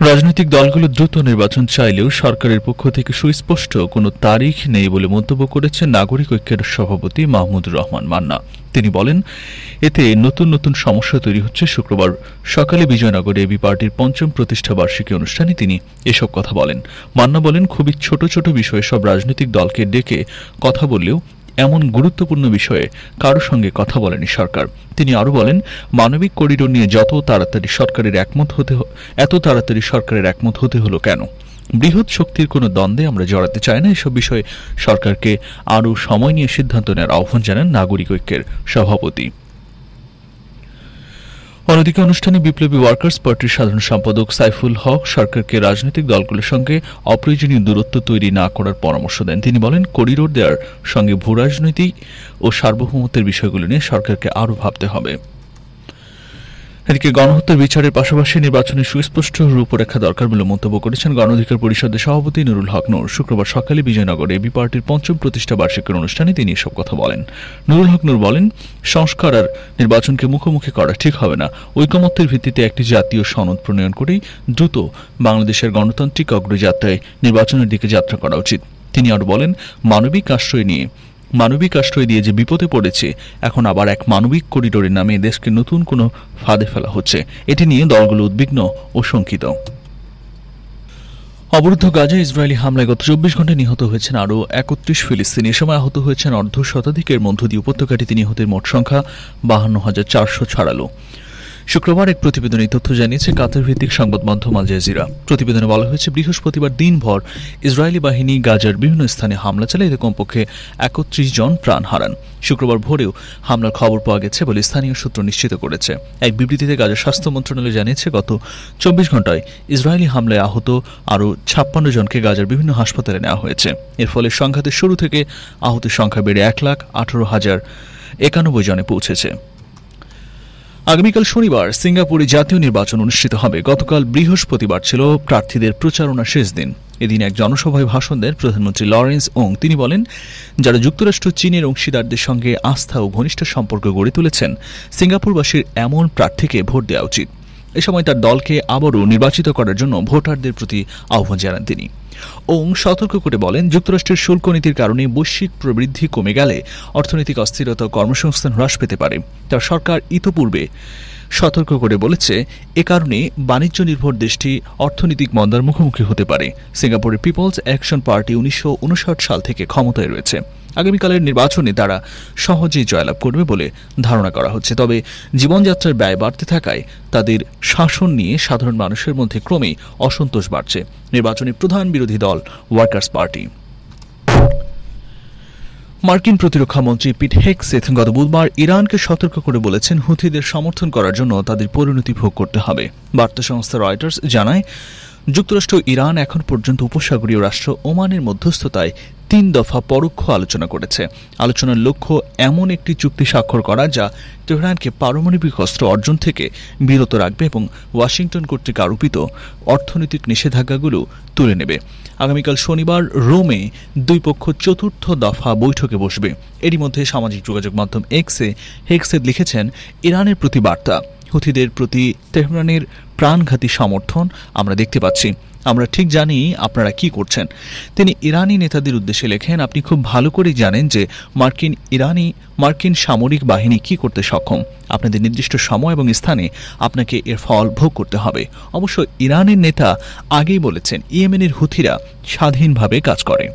রাজনৈতিক দলগুলো দ্রুত নির্বাচন চাইলেও সরকারের পক্ষ থেকে সুস্পষ্ট কোনো তারিখ নেই বলে মন্তব্য করেছেন নাগরিক ঐক্যের সভাপতি মাহমুদুর রহমান মান্না। তিনি বলেন, এতে নতুন নতুন সমস্যা তৈরি হচ্ছে। শুক্রবার সকালে বিজয়নগরে এবি পার্টির ৫ম প্রতিষ্ঠা বার্ষিকী অনুষ্ঠানে তিনি এসব কথা বলেন। মান্না বলেন, খুবই ছোট ছোট বিষয়ে সব রাজনৈতিক দলকে ডেকে কথা বললেও এমন গুরুত্বপূর্ণ বিষয়ে কারো সঙ্গে কথা বলেনি সরকার। তিনি আরও বলেন, মানবিক করিডোর নিয়ে এত তাড়াতাড়ি সরকারের একমত হতে হলো কেন? বৃহৎ শক্তির কোনো দ্বন্দ্বে আমরা জড়াতে চাই না। এসব বিষয়ে সরকারকে আরও সময় নিয়ে সিদ্ধান্ত নেওয়ার আহ্বান জানান নাগরিক ঐক্যের সভাপতি। অন্যদিকে অনুষ্ঠানে বিপ্লবী ওয়ার্কার্স পার্টির সাধারণ সম্পাদক সাইফুল হক সরকারকে রাজনৈতিক দলগুলোর সঙ্গে অপ্রয়োজনীয় দূরত্ব তৈরি না করার পরামর্শ দেন। তিনি বলেন, করিডোর দেওয়ার সঙ্গে ভূরাজনৈতিক ও সার্বভৌমত্বের বিষয়গুলো নিয়ে সরকারকে আরও ভাবতে হবে। এদিকে গণহত্যার বিচারের পাশাপাশি নির্বাচনের সুস্পষ্ট রূপরেখা দরকার বলে মন্তব্য করেছেন গণ অধিকার পরিষদের সভাপতি নুরুল হক নূর। শুক্রবার সকালে বিজয়নগরে এবি পার্টির ৫ম প্রতিষ্ঠা বার্ষিকীর অনুষ্ঠানে তিনি এসব কথা বলেন। নুরুল হক নূর বলেন, সংস্কার আর নির্বাচনকে মুখোমুখি করা ঠিক হবে না। ঐকমত্যের ভিত্তিতে একটি জাতীয় সনদ প্রণয়ন করেই দ্রুত বাংলাদেশের গণতান্ত্রিক অগ্রযাত্রায় নির্বাচনের দিকে যাত্রা করা উচিত। তিনি আরও বলেন, মানবিক আশ্রয় দিয়ে যে বিপদে পড়েছে, এখন আবার এক মানবিক করিডোরের নামে দেশকে নতুন কোনো ফাঁদে ফেলা হচ্ছে। এটি নিয়ে দলগুলো উদ্বিগ্ন ও শঙ্কিত। অবরুদ্ধ গাজায় ইসরায়েলি হামলায় গত ২৪ ঘণ্টায় নিহত হয়েছেন আরও ৩১ ফিলিস্তিনি। এ সময় আহত হয়েছেন অর্ধশতাধিকের মধ্য দিয়ে উপত্যকাটিতে নিহতের মোট সংখ্যা ৫২,৪০০ ছাড়ালো। শুক্রবার এক প্রতিবেদনে তথ্য জানিয়েছে কাতার ভিত্তিক সংবাদ মাধ্যম আল জাজিরা। প্রতিবেদনে বলা হয়েছে, বৃহস্পতিবার দিনভর ইসরায়েলি বাহিনী গাজার বিভিন্ন স্থানে হামলা চালায়। এতে কমপক্ষে ৩১ জন প্রাণ হারান। শুক্রবার ভোরেও হামলার খবর পাওয়া গেছে বলে স্থানীয় সূত্র নিশ্চিত করেছে। এক বিবৃতিতে গাজার স্বাস্থ্য মন্ত্রণালয় জানিয়েছে, গত ২৪ ঘণ্টায় ইসরায়েলি হামলায় আহত আরও ৫৬ জনকে গাজার বিভিন্ন হাসপাতালে নেওয়া হয়েছে। এর ফলে সংঘাতের শুরু থেকে আহতের সংখ্যা বেড়ে ১,১৮,০৯১ জনে পৌঁছেছে। আগামীকাল শনিবার সিঙ্গাপুরে জাতীয় নির্বাচন অনুষ্ঠিত হবে। গতকাল বৃহস্পতিবার ছিল প্রার্থীদের প্রচারণা শেষ দিন। এদিন এক জনসভায় ভাষণ দেন প্রধানমন্ত্রী লরেন্স ওং। তিনি বলেন, যারা যুক্তরাষ্ট্র চীনের অংশীদারদের সঙ্গে আস্থা ও ঘনিষ্ঠ সম্পর্ক গড়ে তুলেছেন, সিঙ্গাপুরবাসীর এমন প্রার্থীকে ভোট দেওয়া উচিত। এ সময় তার দলকে আবারও নির্বাচিত করার জন্য ভোটারদের প্রতি আহ্বান জানান তিনি। ওং সতর্ক করে বলেন, যুক্তরাষ্ট্রের শুল্ক নীতির কারণে বৈশ্বিক প্রবৃদ্ধি কমে গেলে অর্থনৈতিক অস্থিরতা ও কর্মসংস্থান হ্রাস পেতে পারে। তার সরকার ইতোপূর্বে সতর্ক করে বলেছে, এ কারণে বাণিজ্য নির্ভর দেশটি অর্থনৈতিক মন্দার মুখোমুখি হতে পারে। সিঙ্গাপুরের পিপলস অ্যাকশন পার্টি ১৯৫৯ সাল থেকে ক্ষমতায় রয়েছে। আগামীকালের নির্বাচনে তারা সহজেই জয়লাভ করবে বলে ধারণা করা হচ্ছে। তবে জীবনযাত্রার ব্যয় বাড়তে থাকায় তাদের শাসন নিয়ে সাধারণ মানুষের মধ্যে ক্রমেই অসন্তোষ বাড়ছে। নির্বাচনে প্রধান বিরোধী দল ওয়ার্কার্স পার্টি। মার্কিন প্রতিরক্ষা মন্ত্রী পিট হেগসেথ গত বুধবার ইরানকে সতর্ক করে বলেছেন, হুথিদের সমর্থন করার জন্য তাদের পরিণতি ভোগ করতে হবে। বার্তা সংস্থা রয়টার্স জানায়, যুক্তরাষ্ট্র ইরান এখন পর্যন্ত উপসাগরীয় রাষ্ট্র ওমানের মধ্যস্থতায় ৩ দফা পরোক্ষ আলোচনা করেছে। আলোচনার লক্ষ্য এমন একটি চুক্তি স্বাক্ষর করা যা তেহরানকে পারমাণবিক অস্ত্র অর্জন থেকে বিরত রাখবে এবং ওয়াশিংটন কর্তৃক আরোপিত অর্থনৈতিক নিষেধাজ্ঞাগুলো তুলে নেবে। আগামীকাল শনিবার রোমে দুই পক্ষ ৪র্থ দফা বৈঠকে বসবে। এরই মধ্যে সামাজিক যোগাযোগ মাধ্যম এক্সে হেগসেথ লিখেছেন, ইরানের প্রতি বার্তা, হুথিদের প্রতি তেহরানের প্রাণঘাতী সমর্থন আমরা দেখতে পাচ্ছি। আমরা ঠিক জানি আপনারা কি করছেন। তিনি ইরানি নেতাদের উদ্দেশ্যে লেখেন, আপনি খুব ভালো করে জানেন যে মার্কিন সামরিক বাহিনী কি করতে সক্ষম। আপনাদের নির্দিষ্ট সময় এবং স্থানে আপনাকে এর ফল ভোগ করতে হবে। অবশ্য ইরানের নেতা আগেই বলেছেন, ইয়েমেনের হুথিরা স্বাধীনভাবে কাজ করে।